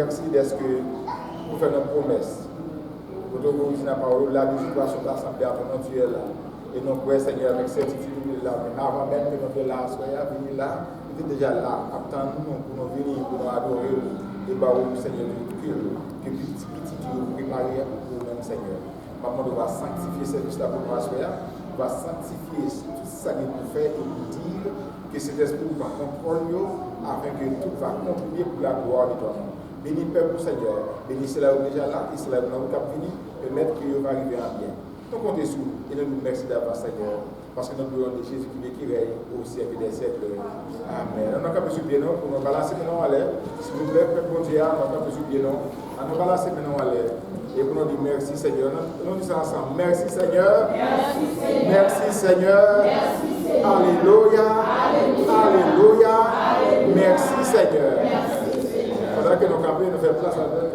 Merci d'être que vous faites une promesse. Vous devez vous la parole, la situation d'assemblée à ton Dieu là. Et nous pouvons, Seigneur, avec certitude là. Mais avant même que nous là, soyons venus là, nous sommes déjà là. Attendons-nous pour nous venir, pour nous adorer. Et bah, Seigneur, que petit vous préparez pour nous-mêmes, Seigneur. Maman, nous va sanctifier ce service-là pour nous assurer. Nous va sanctifier tout ça que nous fait et nous dire que cet esprit va contrôler afin que tout va contribuer pour la gloire de ton nom. Bénis le peuple, Seigneur. Bénis cela déjà là, et cela nous avons fini, permettre que nous va arriver à bien. Nous comptons sur vous et nous nous remercions d'avance, Seigneur, parce que nous voulons de Jésus qui règne au siècle des siècles. Amen. Nous avons besoin de bien, pour nous balancer maintenant à l'air. S'il vous plaît, Père bon Dieu, nous avons besoin de bien, nous balancer maintenant à l'air. Et pour nous dire merci, Seigneur. Nous disons ensemble, merci, Seigneur. Merci, Seigneur. Alléluia. Alléluia. Merci, Seigneur. Il faudra que nos campagnes nous fassent place avec.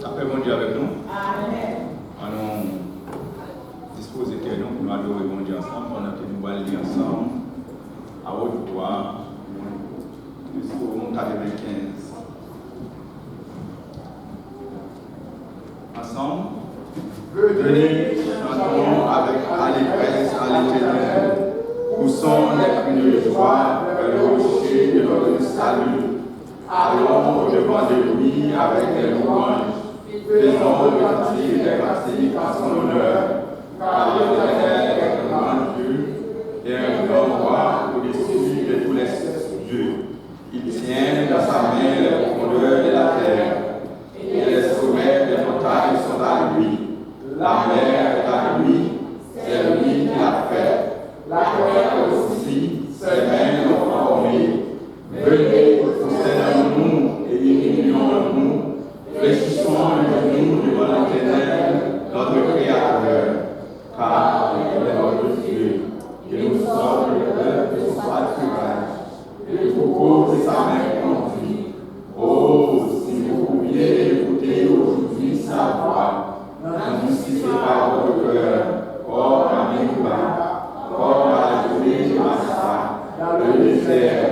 Après, bon Dieu avec nous. Amen. Allons disposer que nous pour nous adorer bon Dieu ensemble, pendant que nous allons lire ensemble à haute voix jusqu'au 95. Ensemble, venez, chantons avec allégresse à l'Éternel, poussons les cris de joie vers le rocher de notre salut. Allons au-devant de lui avec les louanges. Faisons le cantique des cantiques à son honneur, car l'Éternel est un grand Dieu et un grand roi au-dessus de tous les dieux. Il tient dans sa main les profondeurs de la terre, et les sommets des montagnes sont à lui. La mer est à lui, c'est lui qui l'a fait. La terre aussi, ses mains l'ont formée. Venez, concernons-nous et unions-nous. Réjouissons de nous devant l'Éternel, notre Créateur, car il est notre Dieu, et nous sommes le peuple de son pâturage, le troupeau de sa main conduit. Oh, si vous pouviez écouter aujourd'hui sa voix, n'endurcissez pas votre cœur, comme à Meriba, comme à la journée de Massa, dans le désert,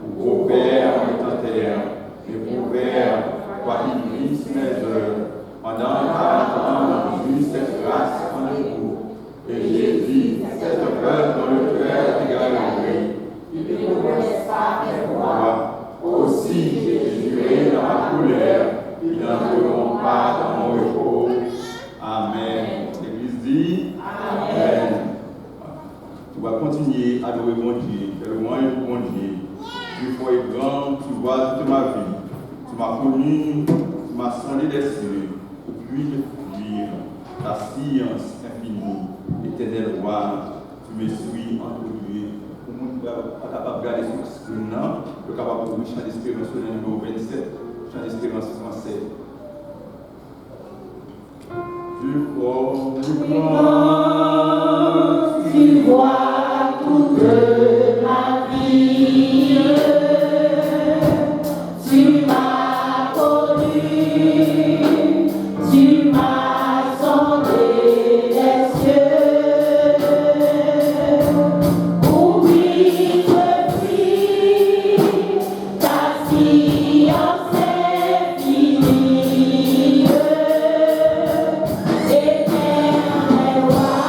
où vos pères ont tentèrent, et vos pères, quoi qu'ils brisent mes œuvres, pendant 40 ans, j'ai vu cette grâce en vous. Et j'ai dit, cette peur dans le cœur égaré, il ne connaissent pas mes voix. Aussi, j'ai juré dans ma colère, ils n'entreront pas dans mon repos. Amen. L'Église dit, Amen. Tu vas continuer à adorer mon Dieu, faire le moyen pour mon Dieu. Tu es grand, tu vois toute ma vie. Tu m'as connu, tu m'as sondé des cieux, au puits de fuir, ta science infinie, éternel roi, tu me suis introduit. Pour le monde pas capable de regarder sur le screen, le capable de chant d'espérance sur le numéro 27, chant d'espérance français. Tu vois toute la vie. Tu m'as connu, tu m'as sondé les cieux. Oui, je prie, ta science infinie, éternel roi.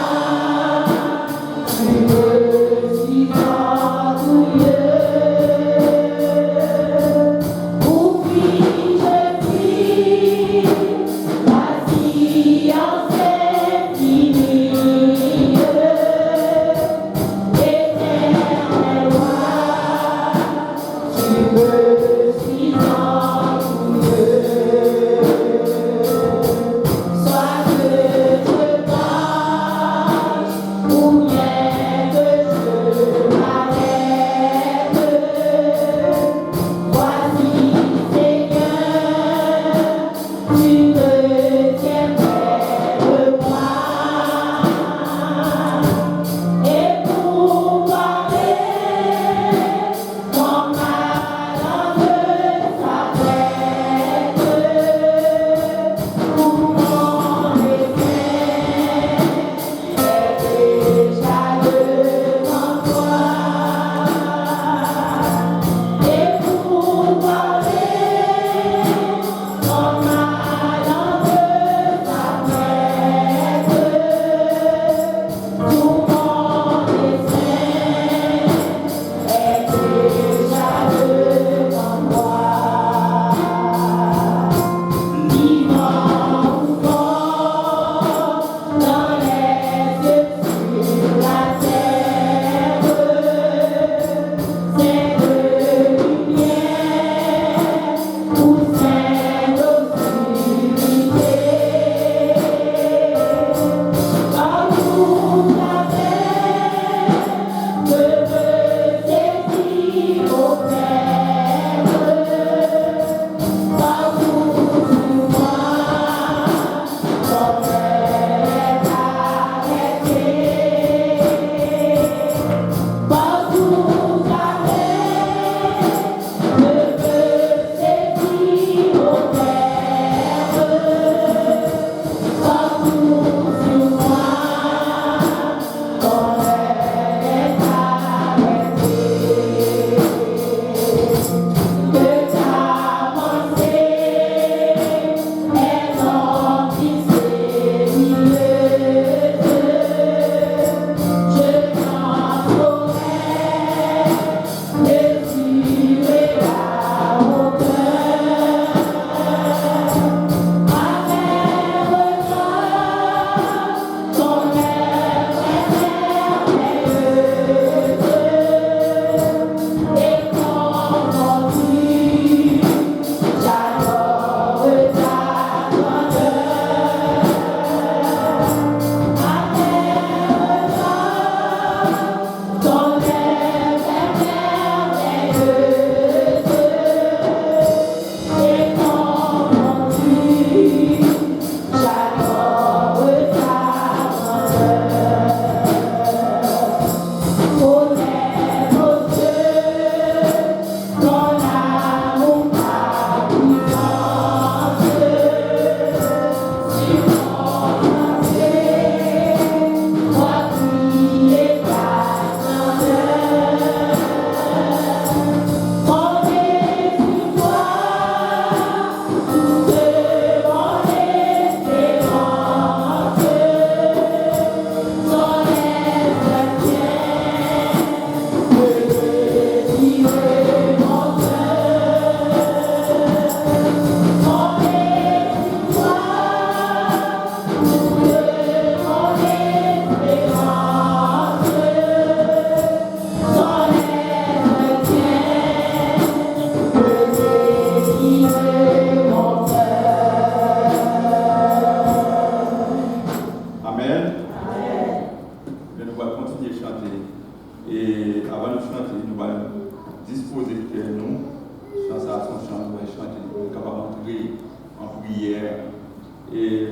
Et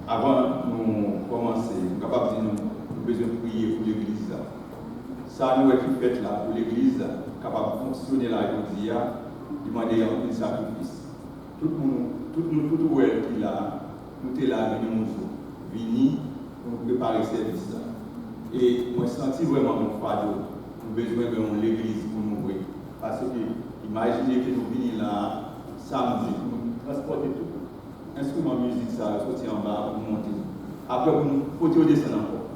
avant nous commencer, nous sommes capables de dire nous avons besoin de prier pour l'Église. Ça nous est fait là pour l'Église, capable de fonctionner là aujourd'hui, demander un sacrifice. Tout le monde, tout le monde qui est là, nous sommes là, venir pour nous préparer ce service. Et moi, je sens vraiment mon fardeau. Nous avons besoin de l'Église pour nous voir. Parce que, imaginez que nous venons là samedi, pour nous transporter tout. Instrument musique, ça, sortir en bas, pour monter. Après, pour nous, faut descendre encore.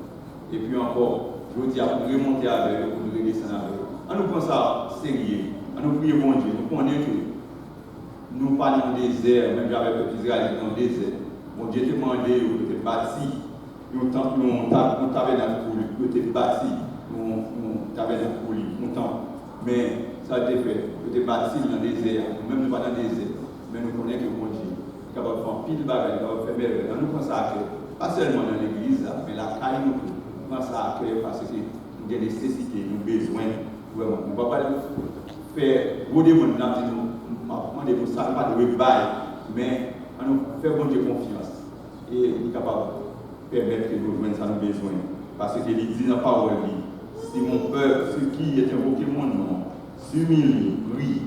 Et puis encore, je dis, pour remonter avec eux, pour nous redescendre avec eux. On nous prend ça sérieux. On nous prie bon Dieu. Nous connaissons que nous parlons du désert, même avec le petit Israël dans le désert. Mon Dieu t'a demandé, vous êtes bâti. Nous tabernacle pour lui. Vous êtes bâti. Nous tabernacle pour lui. Mais ça a été fait. Vous êtes bâti dans le désert. Même nous pas dans le désert. Mais nous connaissons que mon Dieu est capable de faire pile de bagages, capable de faire merveille. Nous pensons à cœur. Pas seulement dans l'église, mais la caille nous pensons à cœur parce que nous avons des nécessités, nous avons besoin. Vraiment. Nous ne pouvons pas faire gros démons dans nous ça pas de bail, mais on nous fait bon Dieu confiance. Et il est capable de permettre que nous joignons ça nous besoin. Parce qu'il dit dans la parole, si mon peuple, ceux qui est invoqué mon nom, s'humilie, prie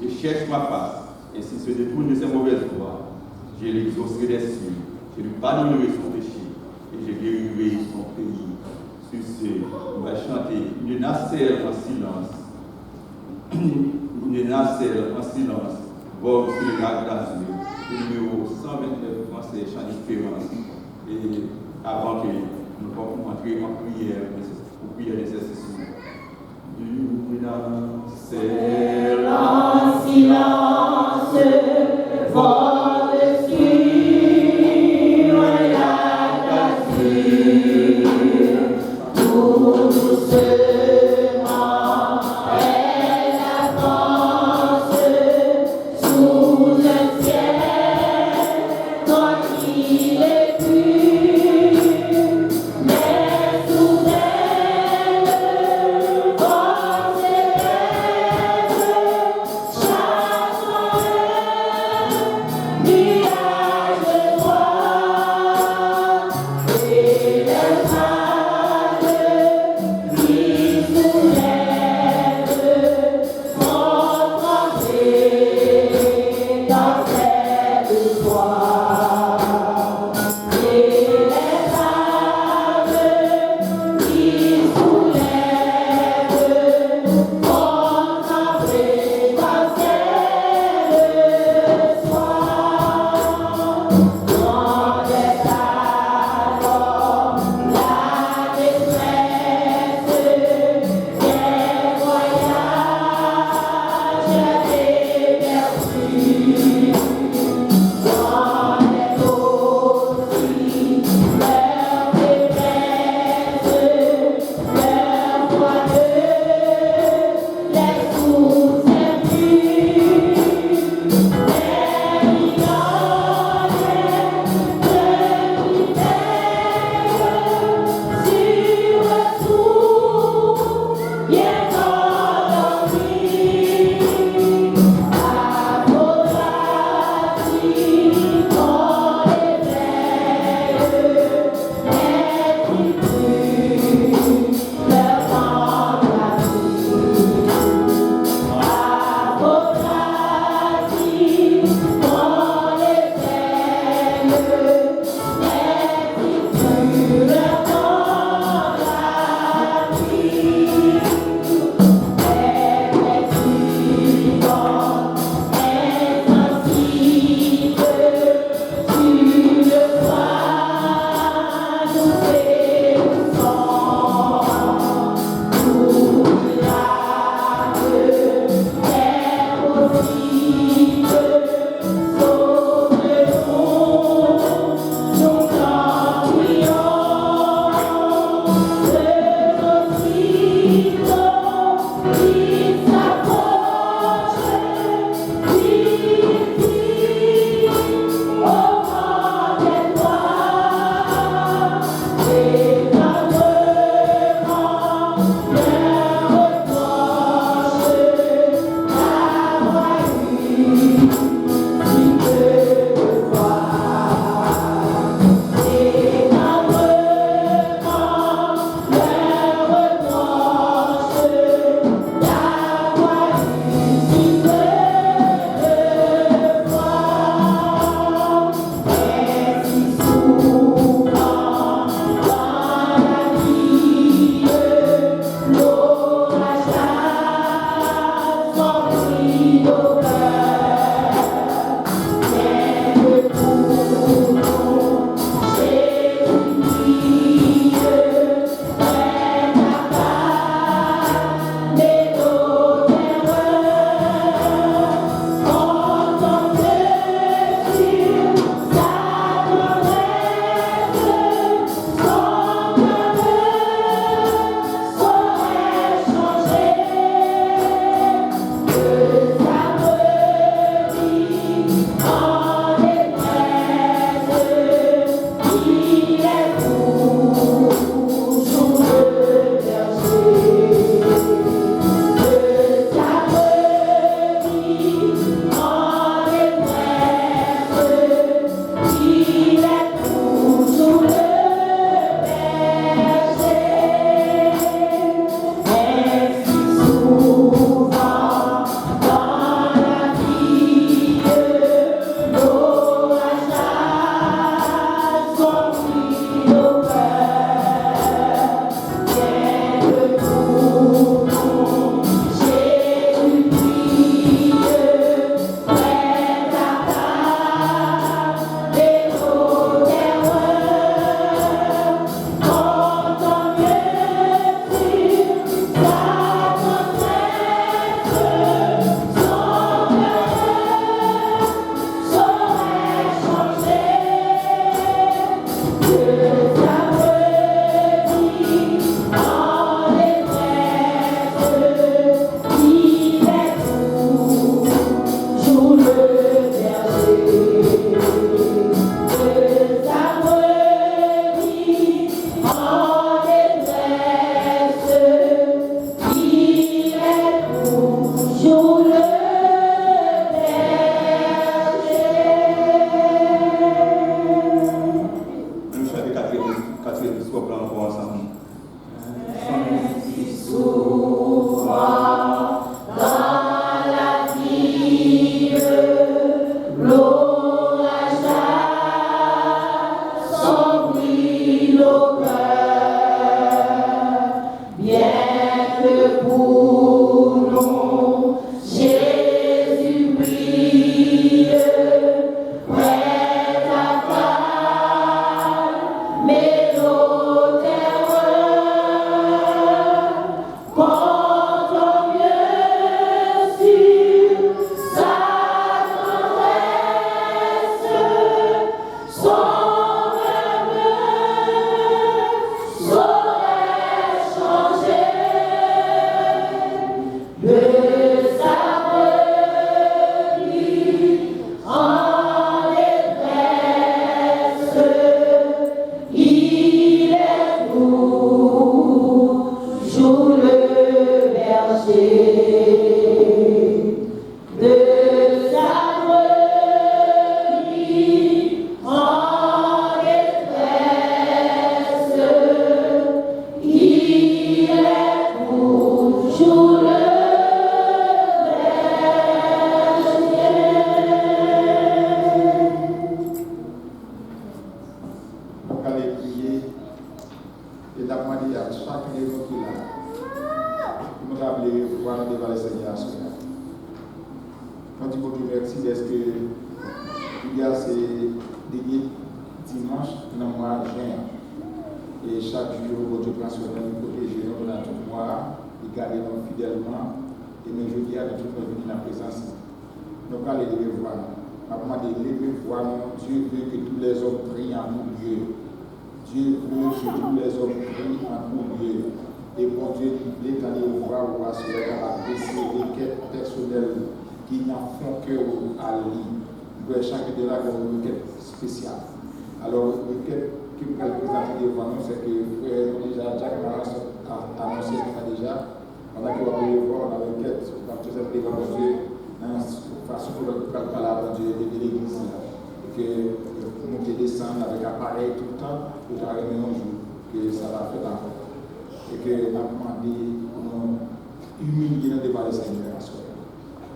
et cherche ma face, et s'il se détourne de ses mauvaises voies, je l'exaucerai des cieux, je lui pardonnerai son péché, et je guérirai son pays. Sur ce, on va chanter une nacelle en silence. Une nacelle en silence. Vogue sur le lac d'Azur, numéro 129 français, chant d'espérance. Et avant que nous puissions entrer en prière, pour prière d'intercession. Une nacelle En silence, vogue sur le lac d'Azur, tout doucement. Thank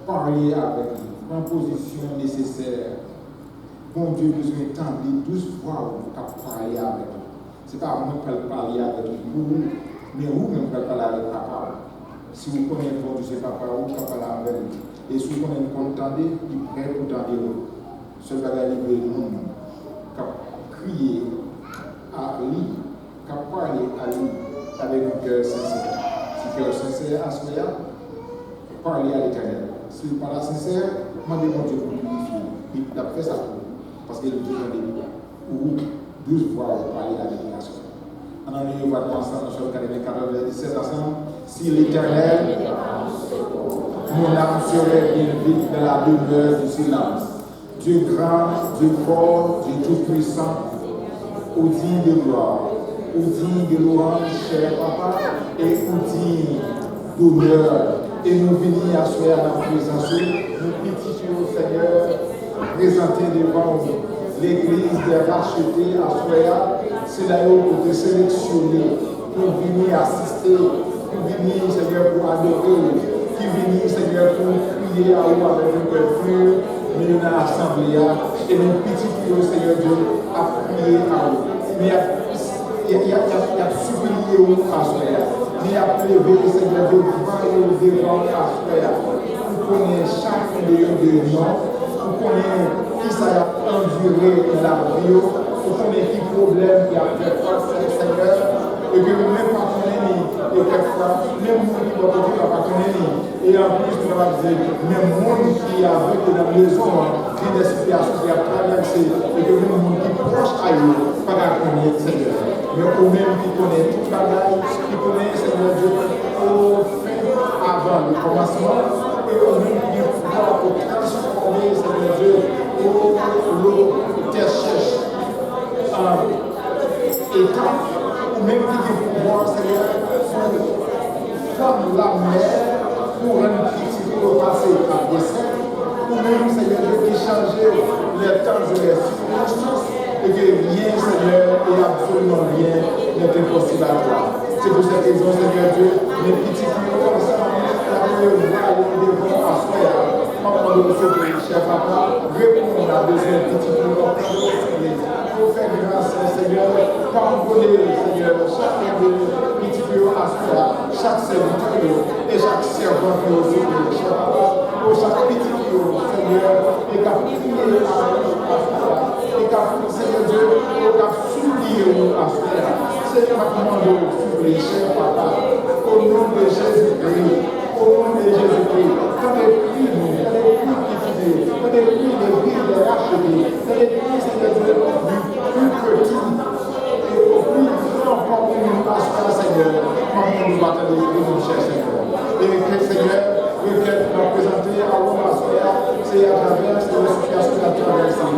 Parler avec lui, en position nécessaire. Bon Dieu, besoin de temps, de 12 fois pour parler avec lui. Ce n'est pas moi qui vais parler avec vous, mais vous-même qui parler avec papa. Si vous connaissez bon Dieu, c'est papa, vous pouvez parler avec lui. Et si vous connaissez qu'on entendez, il est prêt pour entendre. Ce bagage est le monde, qui crier à lui, qui parler à lui avec un cœur sincère. Si cœur sincère à ce moment-là, parler à l'Éternel. Si vous parlez sincère, demandez mon Dieu pour purifier. Il a fait ça pour vous. Parce qu'il est besoin de vous. Ou 12 fois vous parlez à la déclaration. On en est ensemble dans le 14, 17 ensemble. Si l'Éternel, mon âme serait bien vite dans la demeure du silence. Dieu grand, Dieu fort, Dieu tout-puissant, au digne de gloire, au digne de louange, cher papa, et au digne d'honneur. Et nous venons à soi à la présence, nous pétitionnons au Seigneur, présenter devant vous l'église des rachetés à soi, c'est là où vous êtes sélectionnés pour venir assister, pour venir, Seigneur, pour adorer, qui venir, Seigneur, pour crier à vous avec un cœur pur, mais nous dans l'assemblée, et nous pétitionnons, Seigneur Dieu, à prier à vous. Mais il y a supplié à soi. Il a prévu, Seigneur Dieu, devant à soi. Vous connaissez chacun de nous, vous connaissez qui ça a enduré la vie, vous connaissez qui problème qui a fait face, Seigneur, et que vous n'avez pas connu, et quelquefois, même vous qui doit pas connaître, et en plus, nous allons dire, même moi qui a vécu dans la maison, qui des situations qui a traversé, et que même monde qui proche à eux, pas connaître, Seigneur. Mais au même qui connaît tout le bagage, qui connaît, Seigneur Dieu, au fin avant le commencement, et au même qui pouvoir pour transformer, Seigneur Dieu, au terre sèche en état, ou même qui pouvoir, Seigneur, pour la mer, pour rendre petit pour le changer les temps et les circonstances et que rien, Seigneur, et absolument rien n'est impossible à toi. C'est pour cette raison, Seigneur Dieu, les petits qui nous comme ça, la première voix, nous devons asseoir. Maman, nous sommes cher papa, répondre à besoin de petits qui nous ont pour faire grâce, Seigneur, pardonner, Seigneur, chacun de petits qui nous asseoir, chaque serviteur et chaque servant qui nous souffre, cher papa, pour chaque petit qui nous, Seigneur, et qu'a prié à et qu'a Seigneur Dieu, et qu'a souligné nous à cela. Seigneur, maintenant, nous souffrir, cher papa, au nom de Jésus-Christ, au nom de Jésus-Christ, quand les prix, quand les prix de vie de racheter, quand les prix, Seigneur Dieu, du plus petit, et au plus grand encore que nous passons, Seigneur, comment nous battons les prix, mon cher Seigneur. Et que, Seigneur, nous présenter à l'homme à soi, c'est à travers cette situation à traverser.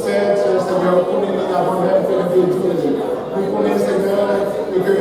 C'est, Seigneur, pour nous avant même que nous Dieu. Nous connaissons, Seigneur, que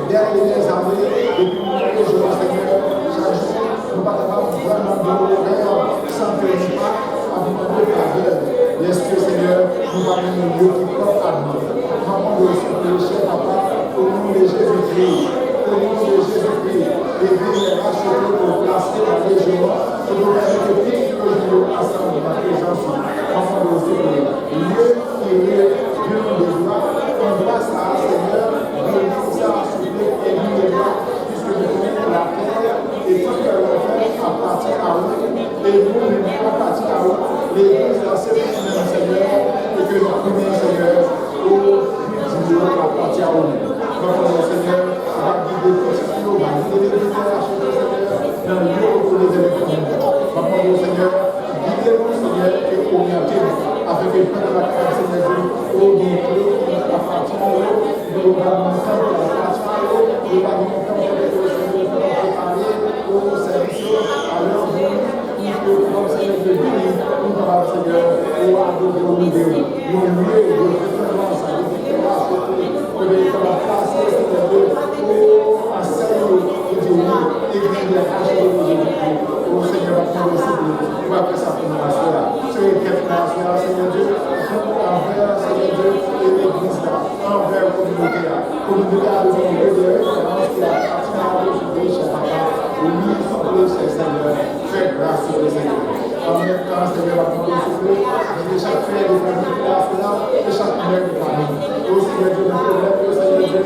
dernières années, depuis nous jours, Seigneur, chaque jour, nous ne sommes pas capables vraiment de l'horaire sans que nous pas à vous demander faveur. Est-ce que, Seigneur, nous avons un lieu qui porte à nous. Maman, nous sommes péchés, papa, au nom de Jésus-Christ. Au nom de Jésus-Christ, et venir les racheter pour placer la région, pour nous permettre que tout le monde ensemble dans la présence, enfant de Dieu, lieu qui est Dieu de gloire, on doit ça, Seigneur, nous ça à soulever et nous les droits, puisque nous connaissons la terre et tout ce que l'on fait appartient à vous, et nous appartient à vous, l'Église dans cette semaine, Seigneur, et que nous connaissons, Seigneur, au Dieu appartient à vous. Notre Seigneur, va guider tout ce qui nous va guider les Seigneur, dans le lieu où les élections. Papa, Seigneur, guidez-nous, Seigneur, et orientez-nous, afin que pendant la crainte, Seigneur, au bien qui appartient à eux, nous allons ensemble la place à eux, nous allons ensemble préparer au service, à leur vie, pour que comme Seigneur de bénir, nous allons, Seigneur, au adorer au milieu, nous lieu de référence à l'équipage, que les place, Seigneur, pour enseigner et dire et venir acheter le Jésus-Christ. Oh Seigneur, maintenant aussi, nous va faire ça pour nous assurer. C'est quelque chose, Seigneur Dieu, envers, Seigneur Dieu, et l'Église là, envers la communauté là. La communauté a besoin de référence qui a appartient à Dieu, cher papa. Oui, cher Seigneur, fais grâce sur le Seigneur. En même temps, Seigneur, va prendre le souffle de chaque frère de famille qui est là, de chaque mère de famille. Oh Seigneur Dieu, nous te Seigneur Dieu,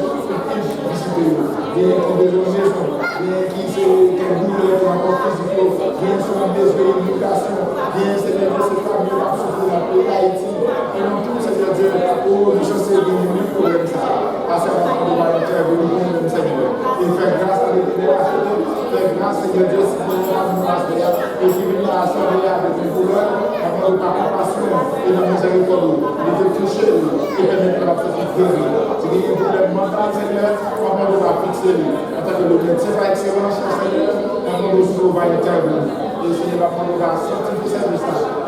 bien qui besoin de maison, bien qui boule encore physique, bien sur un besoin d'éducation, bien Seigneur Dieu, cette famille qui a souffert dans le pays d'Haïti, et non tout Seigneur Dieu, pour nous chercher des minutes pour les ça, à ce moment de la intervenir nous-mêmes Seigneur, et faire grâce à l'éternel, faire grâce Seigneur Dieu, si nous avons la prière, et qui vient à sauver avec une couleur, avant de ta compassion et de miséricorde, de te toucher et permettre la petite guérir. Si il y a un problème mental Seigneur, avant de la fixer, en tant que le médecin va excellent, cher Seigneur, avant de nous va intervenir. Et Seigneur va prendre la sanctifier ça, de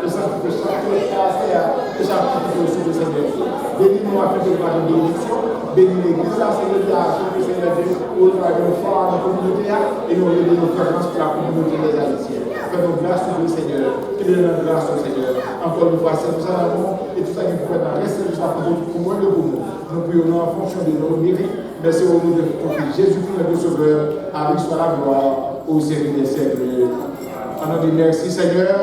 sanctifier chaque classe et chaque petit aussi de Seigneur. Bénis-nous afin de voir une bénédiction. Bénis l'Église, la Seigneur, Seigneur Dieu, où nous avons foi dans la communauté et nous avons nos présences pour la communauté des Haïtiens. Fais-nous grâce au Seigneur, qu'il ait notre grâce au Seigneur. Encore une fois, c'est nous en avons et tout ça qui peut être rester jusqu'à pour moi de vous. Nous prions en fonction de nos mérites. Merci au nom de Jésus-Christ, notre Sauveur, à lui soit la gloire au siècle des siècles. On dit merci Seigneur,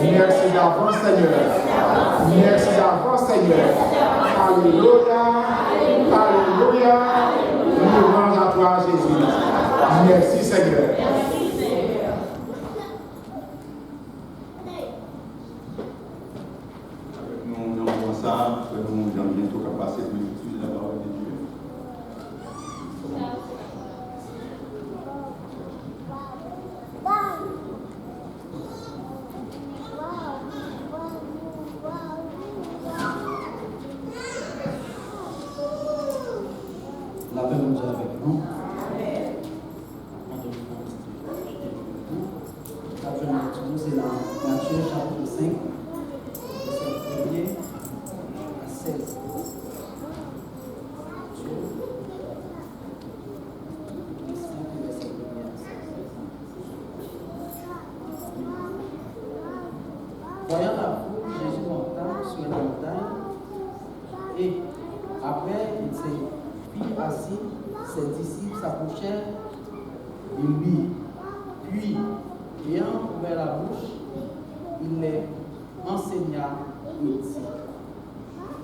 merci d'avance Seigneur, merci d'avance Seigneur. Alléluia, alléluia, nous rendons à toi Jésus. Merci Seigneur. Nous avons ça, que nous allons bientôt passer pour l'étude de la parole de Dieu. La paix de Dieu avec nous. C'est dans Matthieu chapitre 5, verset 1er à 16. Voyant la foule, Jésus monta sur la montagne et après il s'est mis assis, ses disciples s'approchèrent de lui. Puis, ayant ouvert la bouche, il les enseigna et dit: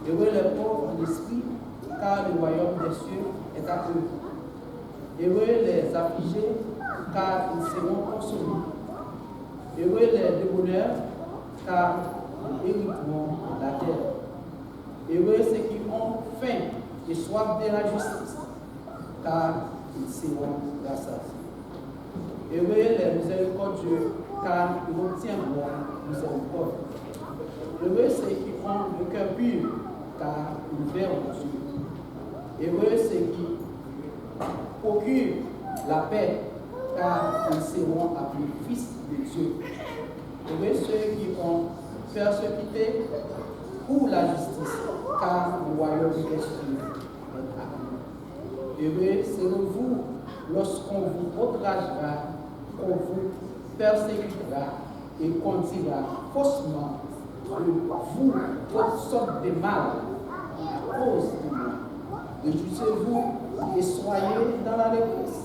Heureux les pauvres en esprit, car le royaume des cieux est à eux. Heureux les affligés, car ils seront consolés. Heureux les débonnaires, car ils hériteront la terre. Heureux ceux qui ont faim et soif de la justice, car ils seront rassasiés. Heureux les miséricordieux, car ils obtiendront miséricorde. Heureux ceux qui ont le cœur pur, car ils verront Dieu. Heureux ceux qui procurent la paix, car ils seront appelés fils de Dieu. Heureux ceux qui ont persécuté pour la justice, car le royaume des cieux est à eux. Heureux serez-vous lorsqu'on vous outragera, qu'on vous persécutera et qu'on dira faussement de vous toutes sortes de mal à cause de moi. Réjouissez-vous et soyez dans la détresse,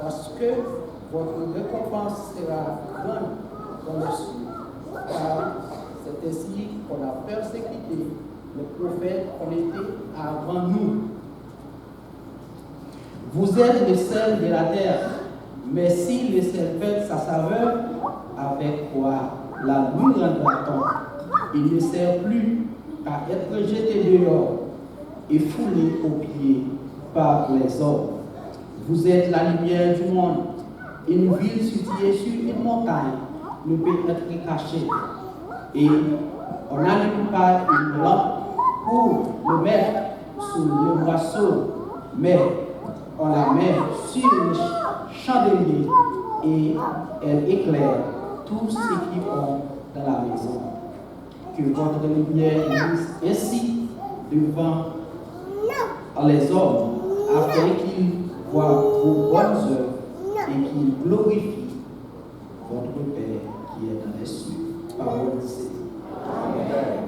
parce que votre récompense sera grande dans le ciel. Car c'est ainsi qu'on a persécuté les prophètes qu'on était avant nous. Vous êtes le sel de la terre, mais si le sel perd sa saveur, avec quoi la nuit rendra-t-on? Il ne sert plus qu'à être jeté dehors et foulé aux pieds par les hommes. Vous êtes la lumière du monde. Une ville située sur une montagne ne peut être cachée. Et on n'allume pas une lampe pour le mettre sous le boisseau, mais on la met sur le chandelier et elle éclaire tous ceux qui ont dans la maison. Que votre lumière luise ainsi devant les hommes, afin qu'ils voient vos bonnes œuvres et qu'ils glorifient votre Père qui est dans les cieux. Parole de Dieu. Amen.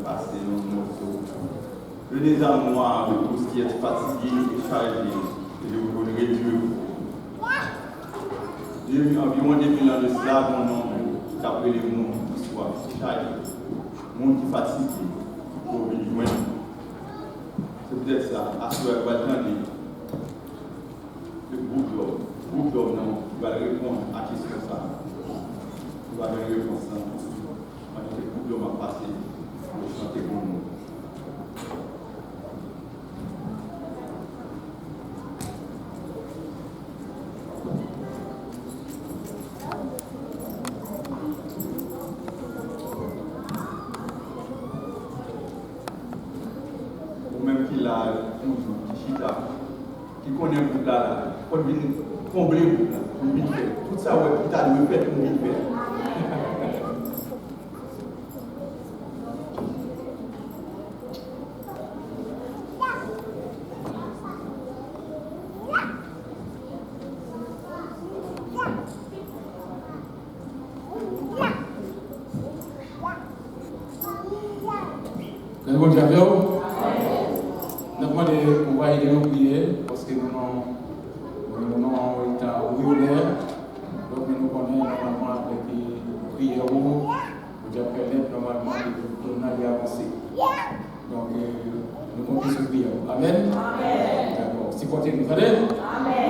passer nos morceaux. Venez à moi, vous tous qui êtes fatigués et chargés, et je vous donnerai Dieu. J'ai eu environ 2000 ans de cela, mon nom, qui a appelé le monde qui soit chargé, monde qui est fatigué, pour venir loin. C'est peut-être ça, à ce qu'on va attendre le groupe d'hommes, non, qui va répondre à la question ça. Il va donner une réponse ça. Le groupe d'hommes va passer pour chanter pour nous. Qui connaît un groupe là, quand il vient combler le groupe là, pour vite faire. Tout ça, ouais, tout à l'heure, fait pour vite faire. Bon Dieu, nous demandons pour aider nous prier parce que nous avons été ouvriers. Donc nous connaissons normalement avec les prières pour permettre normalement de avancer. Donc nous comptons sur prière. Amen. D'accord. Si vous nous allez. Amen.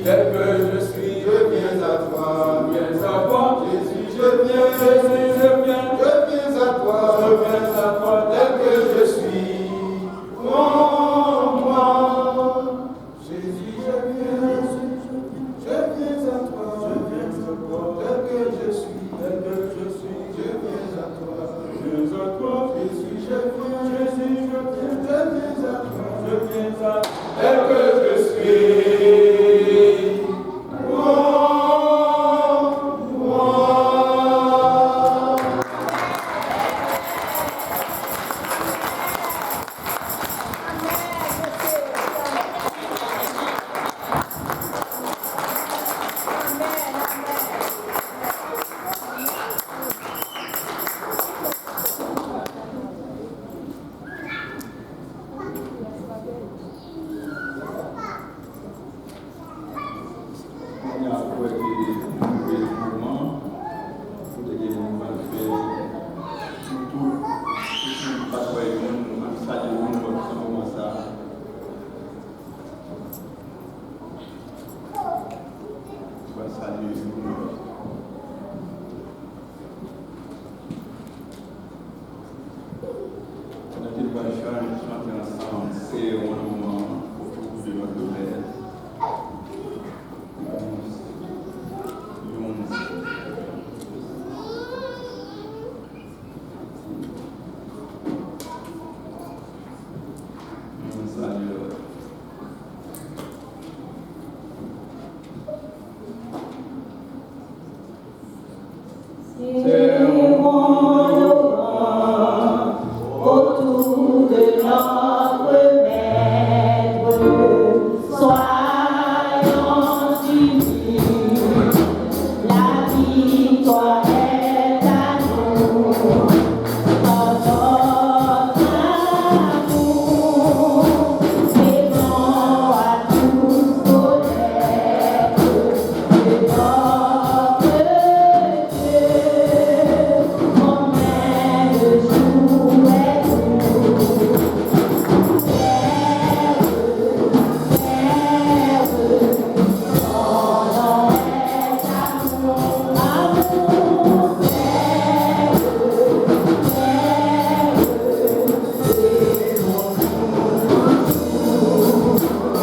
Tel que je suis, je viens à toi, autour de notre Maître, soyons unis, la victoire est à nous, dans notre amour, aimons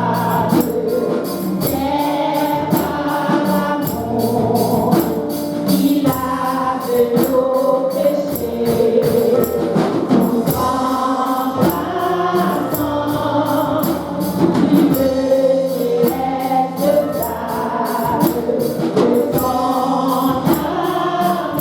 à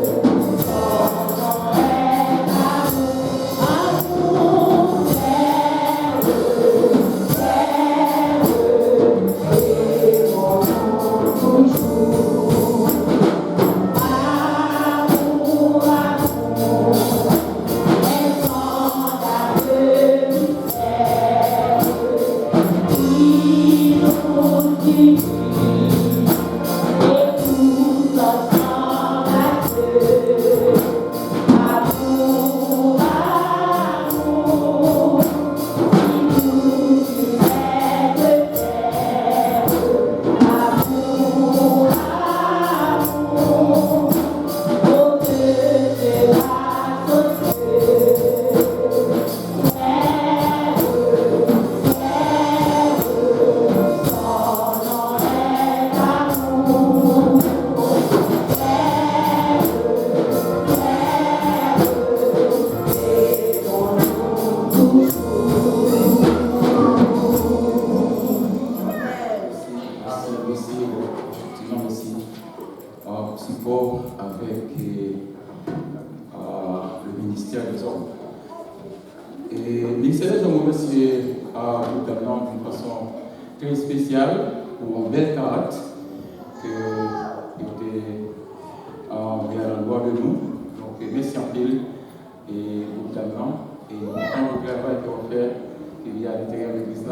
tous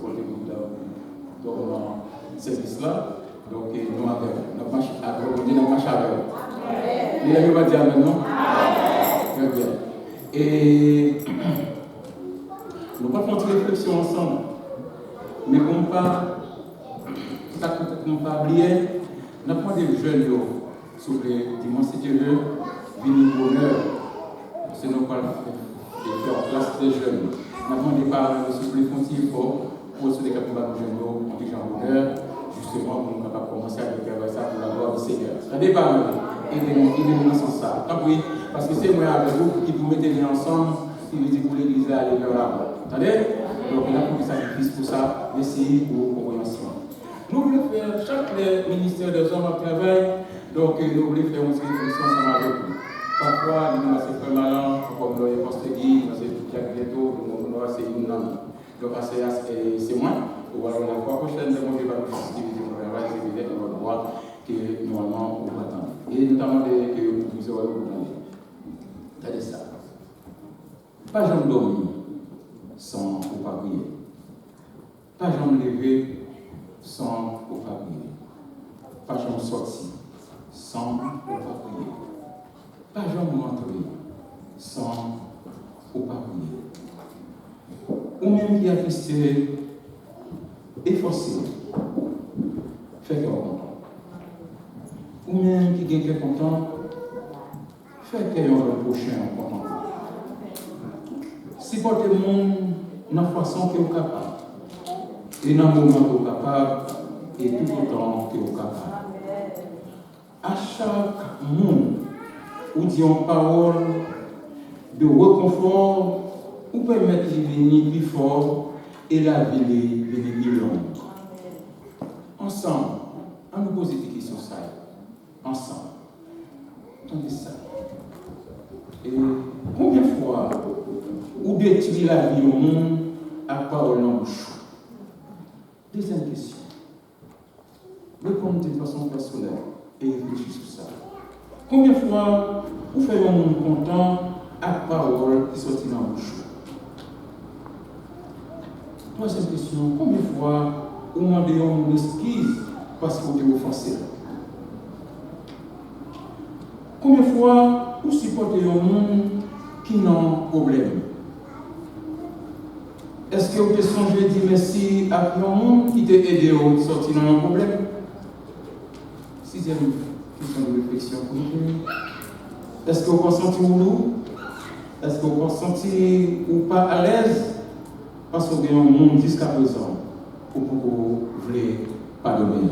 connaître de notre Dieu, combien de jours parce que c'est moi avec vous qui vous mettez ensemble, qui vous dites pour l'église à aller vers là. Attendez? Donc on a pris des sacrifices pour ça, merci pour compréhension. Nous voulons faire, chaque ministère des hommes au travail, donc nous voulons faire une réflexion ensemble avec vous. Parfois, nous avons fait malin, comme le Postégui, nous avons fait bientôt, nous avons fait une année. Donc c'est moi, voilà, la fois prochaine, nous allons faire une division de travail, c'est peut-être notre droit que normalement on attend. Et notamment que vous aurez vous regardez ça. Pas jamais dormir sans ou pas prier. Pas jamais lever sans ou pas prier. Pas jamais sortir sans ou pas prier. Pas jamais rentrer sans ou pas prier. Ou même qui a resté efforcé, fait qu'elle est content. Ou même qui est content, fait qu'elle est le prochain content. Si portez le monde dans la façon que vous êtes capable, et dans le moment que vous êtes capable, et tout autant que vous êtes capable. À chaque monde, où dit une parole de réconfort, ou permettre de venir plus fort et la vie de venir plus longue. Ensemble, on nous pose des questions ça. Ensemble. Attendez ça. Et combien de fois ou détruire la vie au monde à parole en bouche? Deuxième question. Répondez de façon personnelle et réfléchissez sur ça. Combien de fois vous faites un monde content à parole qui sortit dans la bouche? Troisième question. Combien de fois vous demandez une excuse parce que vous êtes offensé? Combien de fois vous supportez un monde qui n'a pas de problème? Est-ce que vous avez songé de dire merci à un monde qui t'a aidé à sortir dans un problème? Sixième question de réflexion pour nous. Est-ce que vous vous sentez lourd? Est-ce que vous vous sentez ou pas à l'aise? Parce que vous avez un monde jusqu'à présent pour que vous voulez pardonner.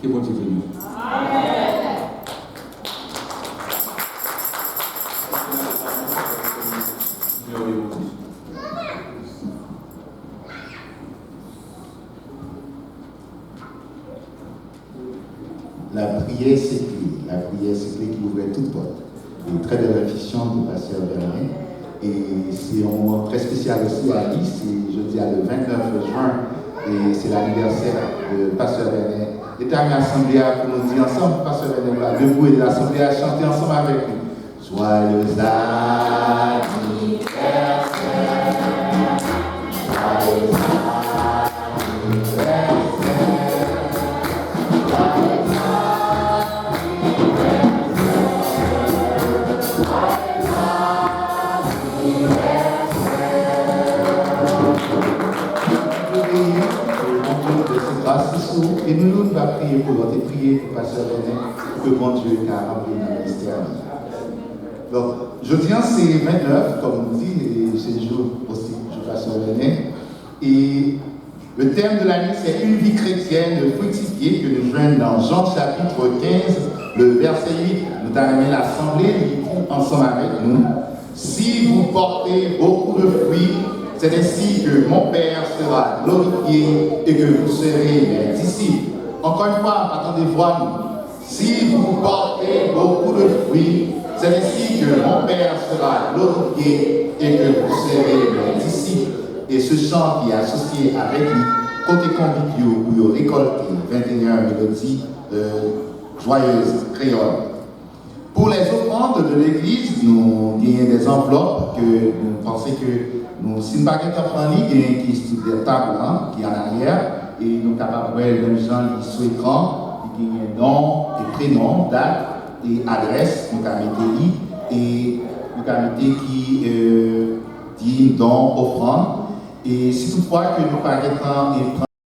Que bon Dieu bénisse. Amen. La prière, c'est clé. La prière, c'est clé qui ouvre toute porte. Une très belle réflexion du pasteur Bernard. Et c'est un moment très spécial aussi à Alice. C'est jeudi le 29 juin. Et c'est l'anniversaire de pasteur Bernard. Et t'as mis l'assemblée pour nous dire ensemble, pasteur Bernard, debout et l'assemblée à chanter ensemble avec nous. Joyeux anniversaire. Joyeux anniversaire. Et nous allons prier pour votre prier pour pasteur René, que bon Dieu t'a rempli dans le mystère. Donc, je tiens c'est 29, comme on dit, et c'est le jour aussi du pasteur René. Et le thème de l'année, c'est une vie chrétienne fructifiée que nous joignons dans Jean chapitre 15, le verset 8. Nous avons l'assemblée ensemble avec nous. Si vous portez beaucoup de fruits, c'est ainsi que mon Père sera glorifié et que vous serez mes disciples. Encore une fois, attendez voir nous. Si vous portez beaucoup de fruits, c'est ainsi que mon Père sera glorifié et que vous serez mes disciples. Et ce chant qui est associé avec lui, côté conviviaux, où il récolté 21 mélodies joyeuses créoles. Pour les offrandes de l'église, nous gagnons des enveloppes que nous pensons que nous, si nous n'avons pas de temps, qui sont sur des tables qui est en arrière, et nous sommes capables de voir les gens qui sont sur l'écran, qui gagnent nom et prénom, date et adresse, nous avons mis et nous avons mis qui dit don, offrande. Et si toutefois que nous n'avons pas de temps,